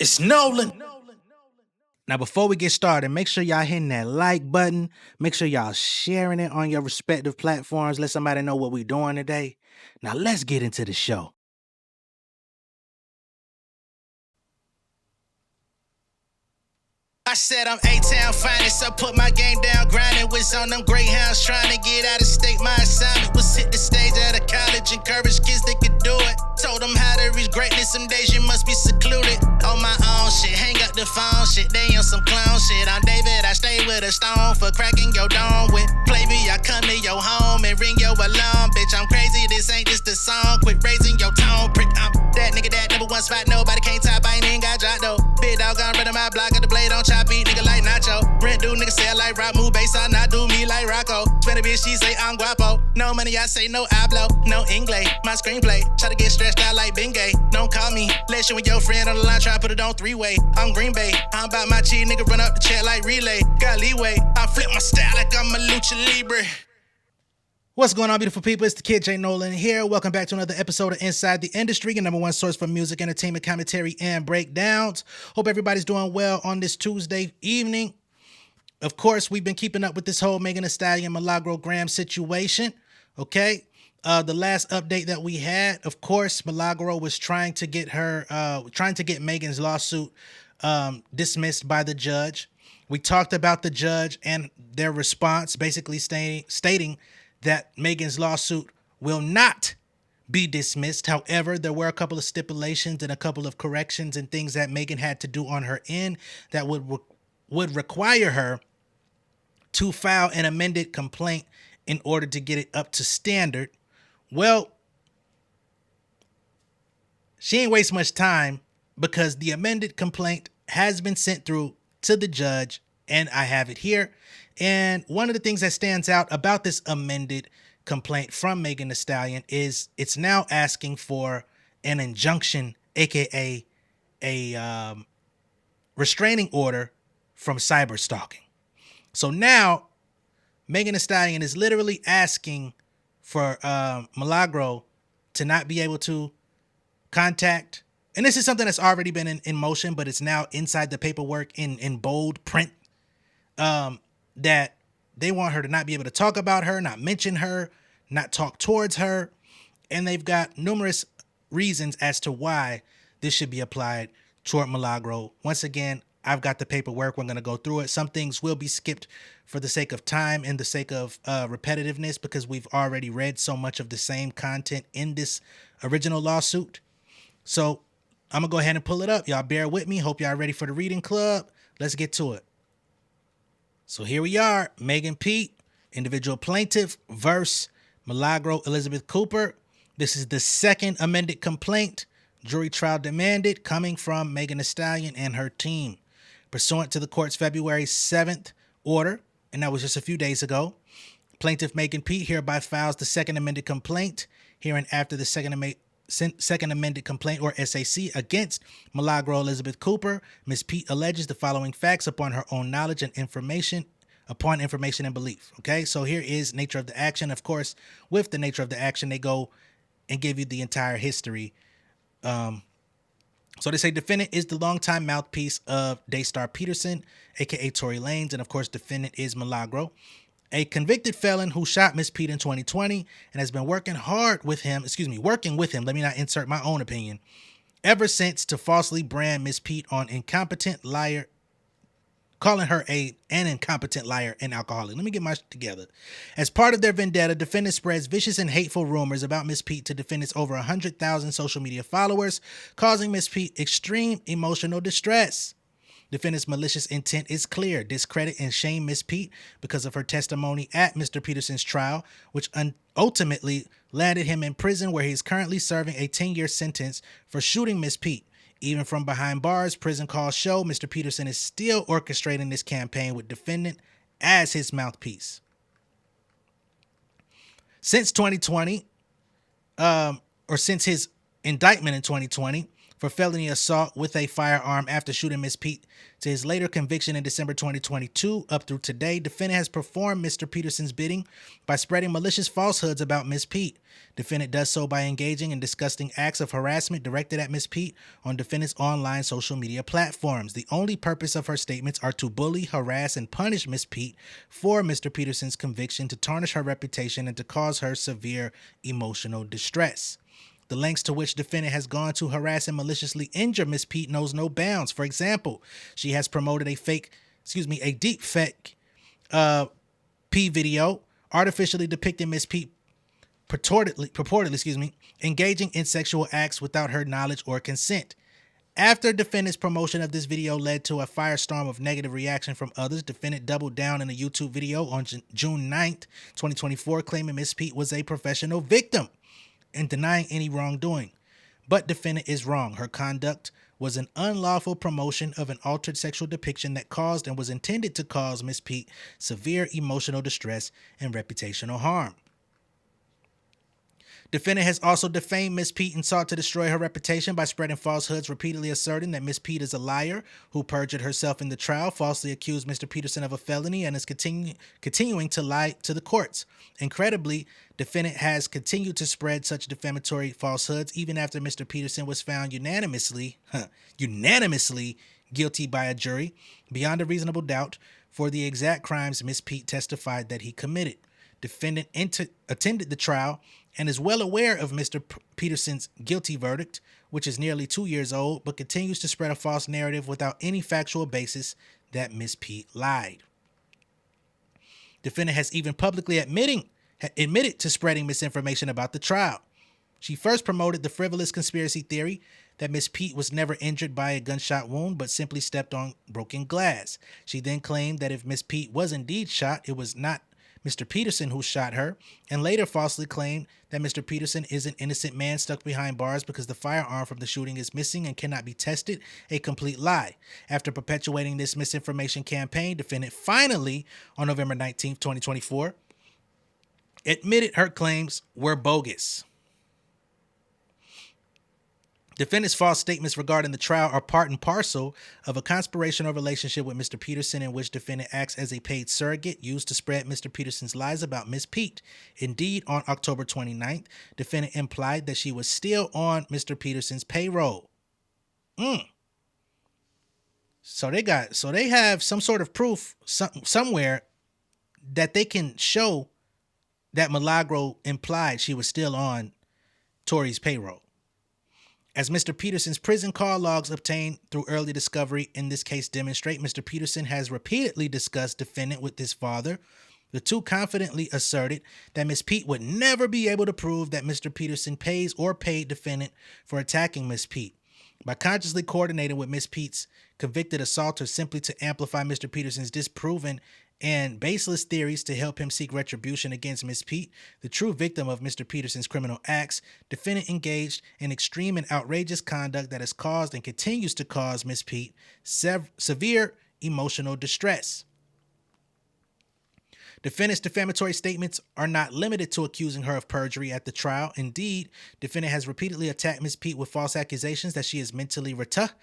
It's Nolan. Now, before we get started, make sure y'all hitting that like button. Make sure y'all sharing it on your respective platforms. Let somebody know what we're doing today. Now, let's get into the show. I said I'm A-Town finest, so put my game down, grinding. Was on them Greyhounds trying to get out of state. My assignment was hit the stage out of college, encourage kids that could do it. Told them how to reach greatness, some days you must be secluded. On my own shit, hang up the phone shit, they on some clown shit. I'm David, I stay with a stone for cracking your dome with. Play me, I come to your home and ring your alarm. Bitch, I'm crazy, this ain't just a song. Quit raising your tone, prick. I'm that nigga, that number one spot, nobody can't top. I ain't even got dropped though. Big dog gon' run in my block, got the blade on chop, beat nigga like Nacho. Rent do nigga sell like rock, move bass, I not do me like Rocco. Spend a bitch, she say I'm guapo. No money, I say no hablo, no English. My screenplay, try to get stretched out like Bengay. Don't call me, let you and your friend on the line, try to put it on three-way. I'm Green Bay, I'm about my cheese, nigga run up the check like relay. Got leeway, I flip my style like I'm a lucha libre. What's going on, beautiful people? It's the kid J Nolan here. Welcome back to another episode of Inside the Industry, your number one source for music, entertainment, commentary, and breakdowns. Hope everybody's doing well on this Tuesday evening. Of course, we've been keeping up with this whole Megan Thee Stallion, Milagro Gramz situation. Okay, the last update that we had, of course, Milagro was trying to get Megan's lawsuit dismissed by the judge. We talked about the judge and their response, basically stating that Megan's lawsuit will not be dismissed. However, there were a couple of stipulations and a couple of corrections and things that Megan had to do on her end that would require her to file an amended complaint in order to get it up to standard. Well, she ain't waste much time because the amended complaint has been sent through to the judge, and I have it here. And one of the things that stands out about this amended complaint from Megan Thee Stallion is it's now asking for an injunction, aka a restraining order from cyberstalking. So now Megan Thee Stallion is literally asking for Milagro to not be able to contact, and this is something that's already been in motion, but it's now inside the paperwork in bold print, that they want her to not be able to talk about her, not mention her, not talk towards her. And they've got numerous reasons as to why this should be applied toward Milagro. Once again, I've got the paperwork. We're going to go through it. Some things will be skipped for the sake of time and the sake of repetitiveness, because we've already read so much of the same content in this original lawsuit. So I'm going to go ahead and pull it up. Y'all bear with me. Hope y'all ready for the reading club. Let's get to it. So here we are. Megan Pete, individual plaintiff, versus Milagro Elizabeth Cooper. This is the second amended complaint, jury trial demanded, coming from Megan Thee Stallion and her team. Pursuant to the court's February 7th order, and that was just a few days ago, plaintiff Megan Pete hereby files the second amended complaint, hereinafter the second amended complaint, or SAC, against Milagro Elizabeth Cooper. Ms. Pete alleges the following facts upon her own knowledge and information, and belief. Okay, so here is nature of the action. Of course, with the nature of the action, they go and give you the entire history. So they say defendant is the longtime mouthpiece of Daystar Peterson, aka Tory Lanez, and of course, defendant is Milagro, a convicted felon who shot Miss Pete in 2020 and has been working with him, let me not insert my own opinion, ever since to falsely brand Miss Pete on incompetent liar, calling her an incompetent liar and alcoholic. Let me get my shit together. As part of their vendetta, defendant spreads vicious and hateful rumors about Miss Pete to defendant's over 100,000 social media followers, causing Miss Pete extreme emotional distress. Defendant's malicious intent is clear: discredit and shame Miss Pete because of her testimony at Mr. Peterson's trial, which ultimately landed him in prison, where he's currently serving a 10-year sentence for shooting Miss Pete. Even from behind bars, prison calls show Mr. Peterson is still orchestrating this campaign with defendant as his mouthpiece. Since 2020, since his indictment in 2020, for felony assault with a firearm after shooting Miss Pete to his later conviction in December 2022. Up through today, defendant has performed Mr. Peterson's bidding by spreading malicious falsehoods about Miss Pete. Defendant does so by engaging in disgusting acts of harassment directed at Miss Pete on defendant's online social media platforms. The only purpose of her statements are to bully, harass, and punish Miss Pete for Mr. Peterson's conviction, to tarnish her reputation, and to cause her severe emotional distress. The lengths to which defendant has gone to harass and maliciously injure Miss Pete knows no bounds. For example, she has promoted a deep fake P video artificially depicting Miss Pete purportedly, engaging in sexual acts without her knowledge or consent. After defendant's promotion of this video led to a firestorm of negative reaction from others, defendant doubled down in a YouTube video on June 9th, 2024, claiming Miss Pete was a professional victim and denying any wrongdoing. But defendant is wrong. Her conduct was an unlawful promotion of an altered sexual depiction that caused and was intended to cause Miss Pete severe emotional distress and reputational harm. Defendant has also defamed Miss Pete and sought to destroy her reputation by spreading falsehoods, repeatedly asserting that Miss Pete is a liar who perjured herself in the trial, falsely accused Mr. Peterson of a felony, and is continuing to lie to the courts. Incredibly, defendant has continued to spread such defamatory falsehoods even after Mr. Peterson was found unanimously guilty by a jury beyond a reasonable doubt for the exact crimes Miss Pete testified that he committed. Defendant attended the trial and is well aware of Mr. Peterson's guilty verdict, which is nearly 2 years old, but continues to spread a false narrative without any factual basis that Miss Pete lied. Defendant has even publicly admitted to spreading misinformation about the trial. She first promoted the frivolous conspiracy theory that Miss Pete was never injured by a gunshot wound, but simply stepped on broken glass. She then claimed that if Miss Pete was indeed shot, it was not Mr. Peterson who shot her, and later falsely claimed that Mr. Peterson is an innocent man stuck behind bars because the firearm from the shooting is missing and cannot be tested, a complete lie. After perpetuating this misinformation campaign, defendant finally, on November 19th, 2024, admitted her claims were bogus. Defendant's false statements regarding the trial are part and parcel of a conspirational relationship with Mr. Peterson in which defendant acts as a paid surrogate used to spread Mr. Peterson's lies about Miss Pete. Indeed, on October 29th, defendant implied that she was still on Mr. Peterson's payroll. So they have some sort of proof somewhere that they can show that Milagro implied she was still on Tori's payroll. As Mr. Peterson's prison call logs obtained through early discovery in this case demonstrate, Mr. Peterson has repeatedly discussed defendant with his father. The two confidently asserted that Miss Pete would never be able to prove that Mr. Peterson pays or paid defendant for attacking Miss Pete. By consciously coordinating with Miss Pete's convicted assaulter simply to amplify Mr. Peterson's disproven and baseless theories to help him seek retribution against Miss Pete, the true victim of Mr. Peterson's criminal acts, defendant engaged in extreme and outrageous conduct that has caused and continues to cause Miss Pete severe emotional distress. Defendant's defamatory statements are not limited to accusing her of perjury at the trial. Indeed, defendant has repeatedly attacked Miss Pete with false accusations that she is mentally retarded,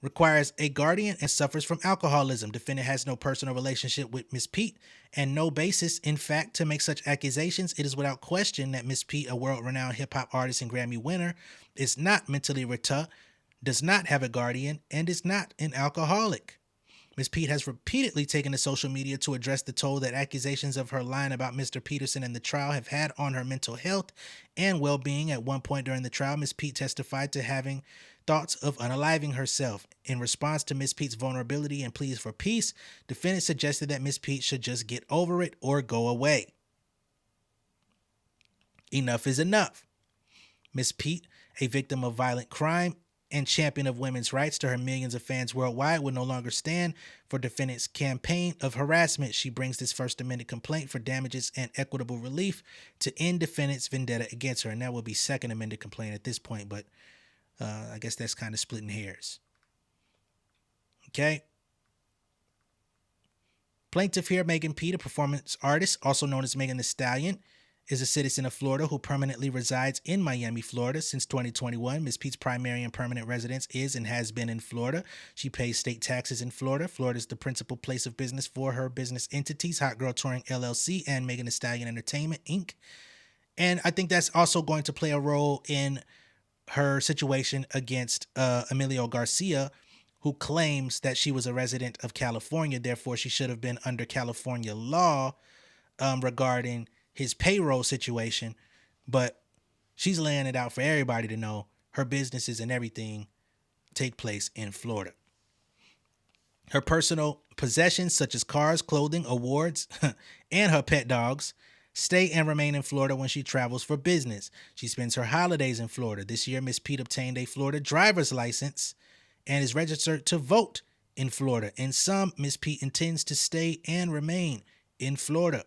requires a guardian, and suffers from alcoholism. Defendant has no personal relationship with Miss Pete and no basis, in fact, to make such accusations. It is without question that Miss Pete, a world-renowned hip-hop artist and Grammy winner, is not mentally retarded, does not have a guardian, and is not an alcoholic. Miss Pete has repeatedly taken to social media to address the toll that accusations of her lying about Mr. Peterson and the trial have had on her mental health and well-being. At one point during the trial, Miss Pete testified to having thoughts of unaliving herself. In response to Miss Pete's vulnerability and pleas for peace, defendant suggested that Miss Pete should just get over it or go away. Enough is enough. Miss Pete, a victim of violent crime and champion of women's rights to her millions of fans worldwide, will no longer stand for defendant's campaign of harassment. She brings this First Amendment complaint for damages and equitable relief to end defendant's vendetta against her. And that will be Second Amendment complaint at this point, but I guess that's kind of splitting hairs. Okay. Plaintiff here, Megan Pete, a performance artist, also known as Megan Thee Stallion, is a citizen of Florida who permanently resides in Miami, Florida. Since 2021, Ms. Pete's primary and permanent residence is and has been in Florida. She pays state taxes in Florida. Florida is the principal place of business for her business entities, Hot Girl Touring LLC and Megan Thee Stallion Entertainment, Inc. And I think that's also going to play a role in her situation against Emilio Garcia, who claims that she was a resident of California. Therefore, she should have been under California law regarding his payroll situation. But she's laying it out for everybody to know her businesses and everything take place in Florida. Her personal possessions, such as cars, clothing, awards, and her pet dogs, stay and remain in Florida when she travels for business. She spends her holidays in Florida. This year, Miss Pete obtained a Florida driver's license and is registered to vote in Florida. In sum, Miss Pete intends to stay and remain in Florida.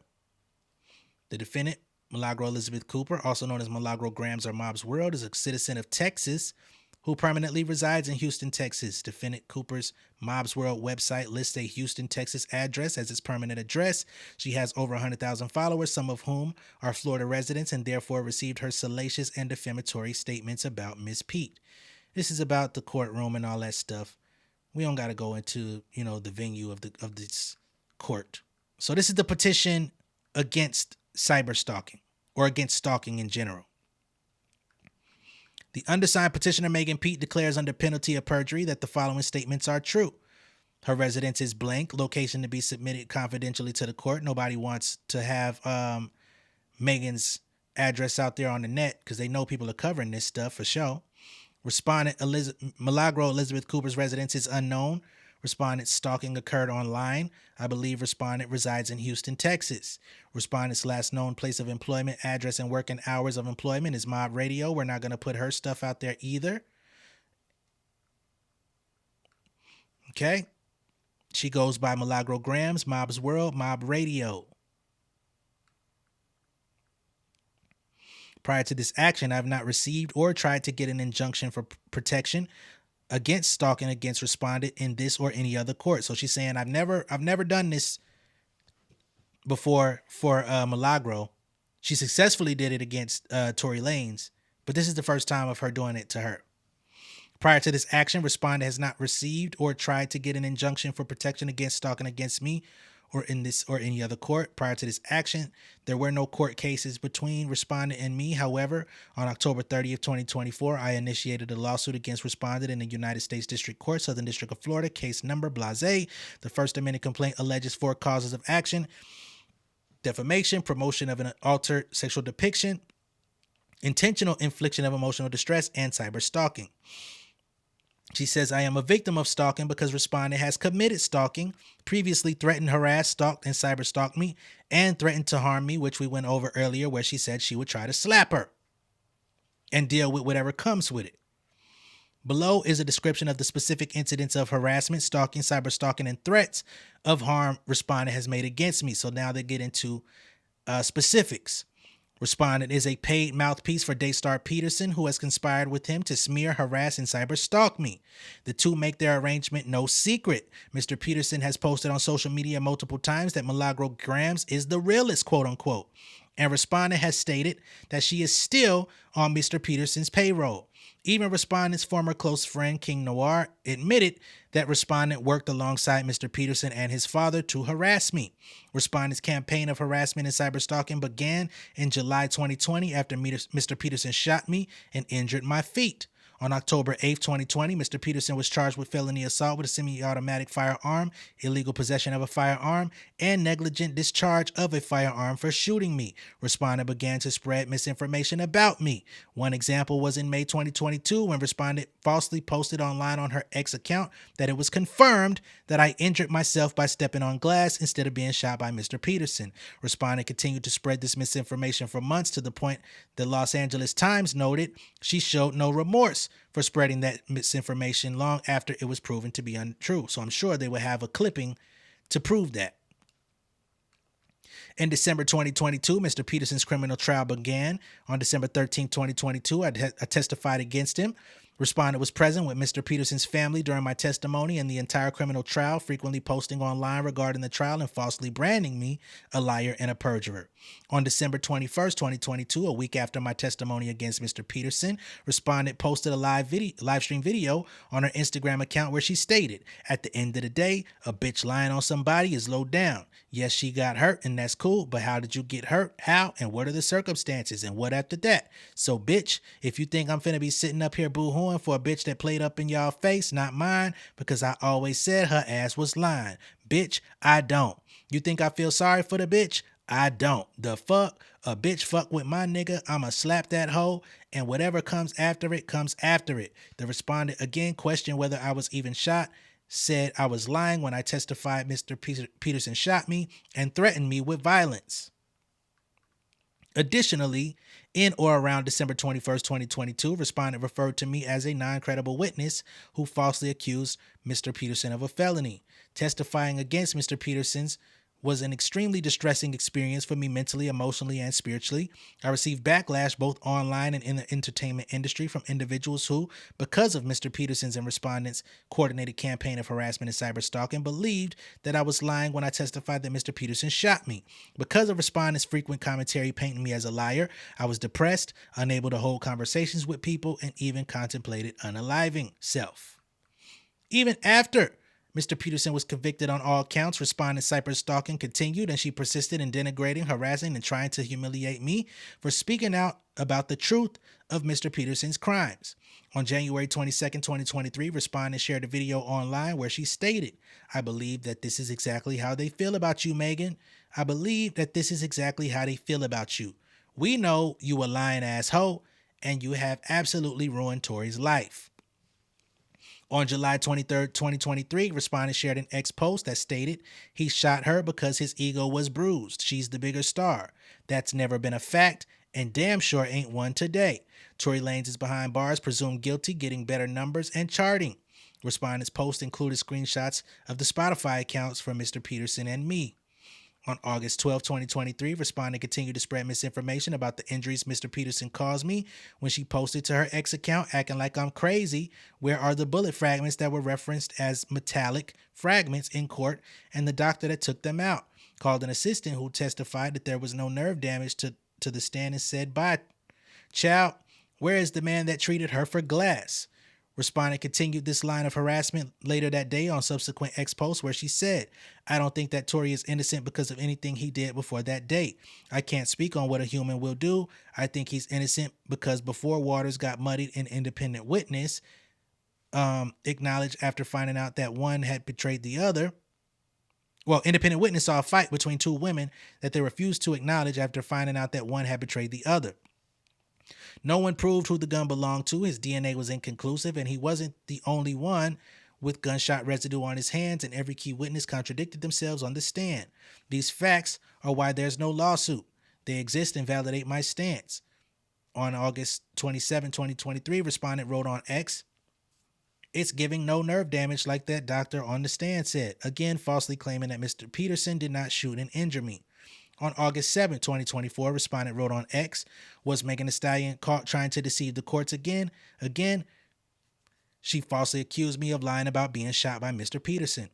The defendant, Milagro Elizabeth Cooper, also known as Milagro Gramz or Mob's World, is a citizen of Texas who permanently resides in Houston, Texas. Defendant Cooper's Mob's World website lists a Houston, Texas address as its permanent address. She has over 100,000 followers, some of whom are Florida residents, and therefore received her salacious and defamatory statements about Miss Pete. This is about the courtroom and all that stuff. We don't got to go into, the venue of this court. So this is the petition against cyberstalking, or against stalking in general. The undersigned petitioner, Megan Pete, declares under penalty of perjury that the following statements are true. Her residence is blank, location to be submitted confidentially to the court. Nobody wants to have Megan's address out there on the net because they know people are covering this stuff for sure. Respondent Milagro Elizabeth Cooper's residence is unknown. Respondent's stalking occurred online. I believe respondent resides in Houston, Texas. Respondent's last known place of employment, address, and working hours of employment is Mob Radio. We're not going to put her stuff out there either. Okay. She goes by Milagro Gramz, Mob's World, Mob Radio. Prior to this action, I have not received or tried to get an injunction for protection against stalking against respondent in this or any other court. So she's saying, I've never done this before for Milagro. She successfully did it against Tory Lanez, but this is the first time of her doing it to her. Prior to this action, respondent has not received or tried to get an injunction for protection against stalking against me or in this or any other court. Prior to this action, there were no court cases between respondent and me. However, on October 30th, 2024, I initiated a lawsuit against respondent in the United States District Court, Southern District of Florida, case number Blase. The First Amendment complaint alleges 4 causes of action: defamation, promotion of an altered sexual depiction, intentional infliction of emotional distress, and cyber stalking. She says, I am a victim of stalking because respondent has committed stalking, previously threatened, harassed, stalked, and cyber stalked me, and threatened to harm me, which we went over earlier, where she said she would try to slap her and deal with whatever comes with it. Below is a description of the specific incidents of harassment, stalking, cyber stalking, and threats of harm respondent has made against me. So now they get into specifics. Respondent is a paid mouthpiece for Daystar Peterson, who has conspired with him to smear, harass, and cyber stalk me. The two make their arrangement no secret. Mr. Peterson has posted on social media multiple times that Milagro Gramz is the realest, quote unquote. And respondent has stated that she is still on Mr. Peterson's payroll. Even respondent's former close friend, King Noir, admitted that respondent worked alongside Mr. Peterson and his father to harass me. Respondent's campaign of harassment and cyberstalking began in July 2020 after Mr. Peterson shot me and injured my feet. On October 8th, 2020, Mr. Peterson was charged with felony assault with a semi-automatic firearm, illegal possession of a firearm, and negligent discharge of a firearm for shooting me. Respondent began to spread misinformation about me. One example was in May 2022 when respondent falsely posted online on her ex account that it was confirmed that I injured myself by stepping on glass instead of being shot by Mr. Peterson. Respondent continued to spread this misinformation for months to the point the Los Angeles Times noted she showed no remorse for spreading that misinformation long after it was proven to be untrue. So I'm sure they would have a clipping to prove that. In December 2022, Mr. Peterson's criminal trial began. On December 13, 2022, I testified against him. Respondent was present with Mr. Peterson's family during my testimony and the entire criminal trial, frequently posting online regarding the trial and falsely branding me a liar and a perjurer. On December 21st, 2022, a week after my testimony against Mr. Peterson, respondent posted a live stream video on her Instagram account where she stated, "At the end of the day, a bitch lying on somebody is low down. Yes, she got hurt and that's cool, but how did you get hurt? How? And what are the circumstances? And what after that? So, bitch, if you think I'm finna be sitting up here boo-hooing for a bitch that played up in y'all face, not mine, because I always said her ass was lying. Bitch, I don't. You think I feel sorry for the bitch? I don't. The fuck? A bitch fuck with my nigga, I'ma slap that hoe, and whatever comes after it, comes after it." The respondent again questioned whether I was even shot, said I was lying when I testified Mr. Peterson shot me, and threatened me with violence. Additionally, in or around December 21st, 2022, respondent referred to me as a non-credible witness who falsely accused Mr. Peterson of a felony. Testifying against Mr. Peterson's was an extremely distressing experience for me mentally, emotionally, and spiritually. I received backlash both online and in the entertainment industry from individuals who, because of Mr. Peterson's and respondents' coordinated campaign of harassment and cyberstalking, believed that I was lying when I testified that Mr. Peterson shot me. Because of respondents' frequent commentary painting me as a liar, I was depressed, unable to hold conversations with people, and even contemplated unaliving self. Even after Mr. Peterson was convicted on all counts, respondent cyberstalking continued, and she persisted in denigrating, harassing, and trying to humiliate me for speaking out about the truth of Mr. Peterson's crimes. On January 22nd, 2023, respondent shared a video online where she stated, "I believe that this is exactly how they feel about you, Megan. I believe that this is exactly how they feel about you. We know you a lying asshole, and you have absolutely ruined Tori's life." On July 23rd, 2023, respondent shared an X post that stated, "He shot her because his ego was bruised. She's the bigger star. That's never been a fact, and damn sure ain't one today. Tory Lanez is behind bars, presumed guilty, getting better numbers and charting." Respondent's post included screenshots of the Spotify accounts for Mr. Peterson and me. On August 12, 2023, respondent continued to spread misinformation about the injuries Mr. Peterson caused me when she posted to her X account acting like I'm crazy. "Where are the bullet fragments that were referenced as metallic fragments in court and the doctor that took them out?" Called an assistant who testified that there was no nerve damage to the stand and said, "Bye, child, where is the man that treated her for glass?" Respondent continued this line of harassment later that day on subsequent X posts where she said, "I don't think that Tory is innocent because of anything he did before that date. I can't speak on what a human will do. I think he's innocent because before waters got muddied, an independent witness acknowledged after finding out that one had betrayed the other. Well, independent witness saw a fight between two women that they refused to acknowledge after finding out that one had betrayed the other. No one proved who the gun belonged to. His DNA was inconclusive, and he wasn't the only one with gunshot residue on his hands, and every key witness contradicted themselves on the stand. These facts are why there's no lawsuit. They exist and validate my stance." On August 27, 2023, respondent wrote on X, "It's giving no nerve damage like that doctor on the stand said," again falsely claiming that Mr. Peterson did not shoot and injure me. On August 7, 2024, respondent wrote on X, "Was Megan Thee Stallion caught trying to deceive the courts again? Again, she falsely accused me of lying about being shot by Mr. Peterson."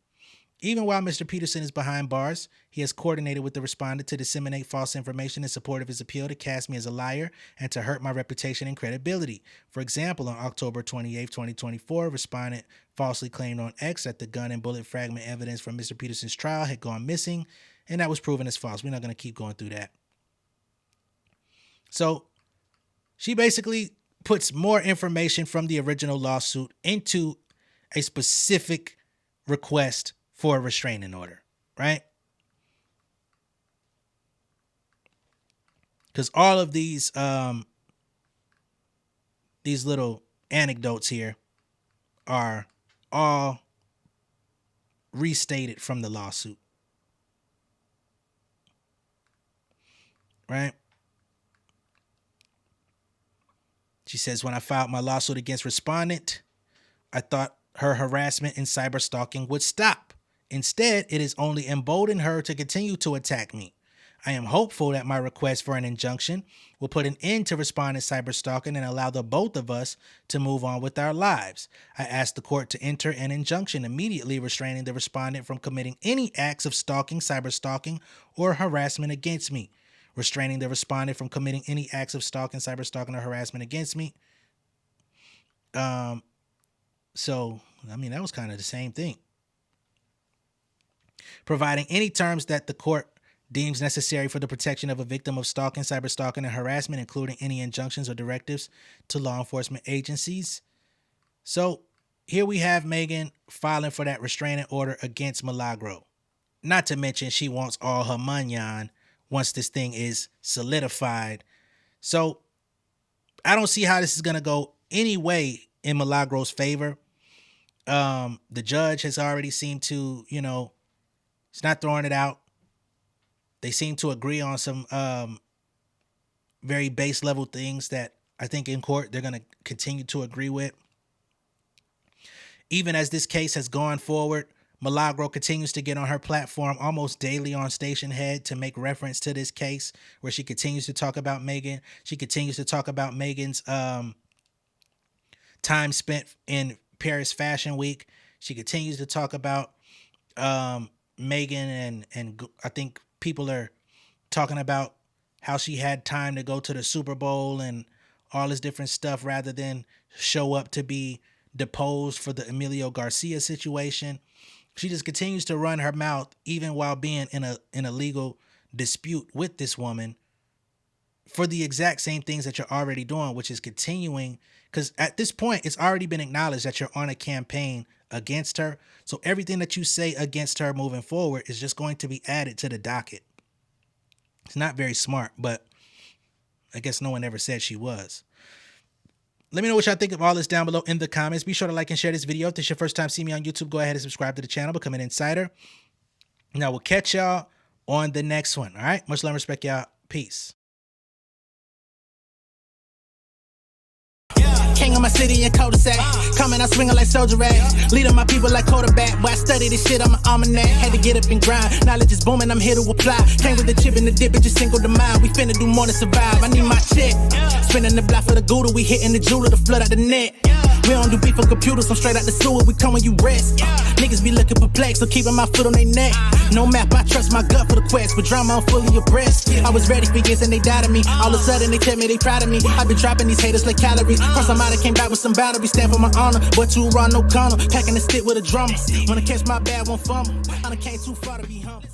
Even while Mr. Peterson is behind bars, he has coordinated with the respondent to disseminate false information in support of his appeal to cast me as a liar and to hurt my reputation and credibility. For example, on October 28, 2024, respondent falsely claimed on X that the gun and bullet fragment evidence from Mr. Peterson's trial had gone missing, and that was proven as false. We're not going to keep going through that. So she basically puts more information from the original lawsuit into a specific request for a restraining order, right? Because all of these little anecdotes here are all restated from the lawsuit, right? She says, "When I filed my lawsuit against respondent, I thought her harassment and cyberstalking would stop. Instead, it has only emboldened her to continue to attack me. I am hopeful that my request for an injunction will put an end to respondent cyberstalking and allow the both of us to move on with our lives. I ask the court to enter an injunction immediately restraining the respondent from committing any acts of stalking, cyberstalking, or harassment against me. Restraining the respondent from committing any acts of stalking, cyberstalking, or harassment against me. So, I mean, that was kind of the same thing. Providing any terms that the court deems necessary for the protection of a victim of stalking, cyberstalking, and harassment, including any injunctions or directives to law enforcement agencies. So here we have Megan filing for that restraining order against Milagro. Not to mention she wants all her manyan once this thing is solidified. So I don't see how this is going to go any way in Milagro's favor. The judge has already seemed to, he's not throwing it out. They seem to agree on some very base level things that I think in court they're going to continue to agree with. Even as this case has gone forward, Milagro continues to get on her platform almost daily on Station Head to make reference to this case, where she continues to talk about Megan. She continues to talk about Megan's time spent in Paris Fashion Week. She continues to talk about Megan, and I think people are talking about how she had time to go to the Super Bowl and all this different stuff rather than show up to be deposed for the Emilio Garcia situation. She just continues to run her mouth even while being in a legal dispute with this woman for the exact same things that you're already doing, which is continuing, because at this point it's already been acknowledged that you're on a campaign against her. So everything that you say against her moving forward is just going to be added to the docket. It's not very smart, but I guess no one ever said she was. Let me know what y'all think of all this down below in the comments. Be sure to like and share this video. If this is your first time seeing me on YouTube, go ahead and subscribe to the channel, become an insider. Now we'll catch y'all on the next one. All right. Much love and respect, y'all. Peace. King of my city and cul-de-sac. Coming out swinging like soldier rag. Leading my people like quarterback. Boy, I study this shit, I'm an almanac. Had to get up and grind. Knowledge is booming, I'm here to apply. Came with the chip and the dip, it just single the mind. We finna do more than survive. I need my check. Spinning the block for the gouda. We hitting the jeweler to flood out the net. We don't do beef for computers, I'm straight out the sewer. We come when you rest. Niggas be looking perplexed, so keeping my foot on their neck. No map, I trust my gut for the quest. But drama, I'm fully abreast. I was ready for years and they doubted me. All of a sudden they tell me they proud of me. I been dropping these haters like calories. Cross I'm out, I came back with some boundaries. Stand for my honor, but too raw, no corner. Packing the stick with a drummer. When I catch my bad, won't fumble. I done came too far to be humble.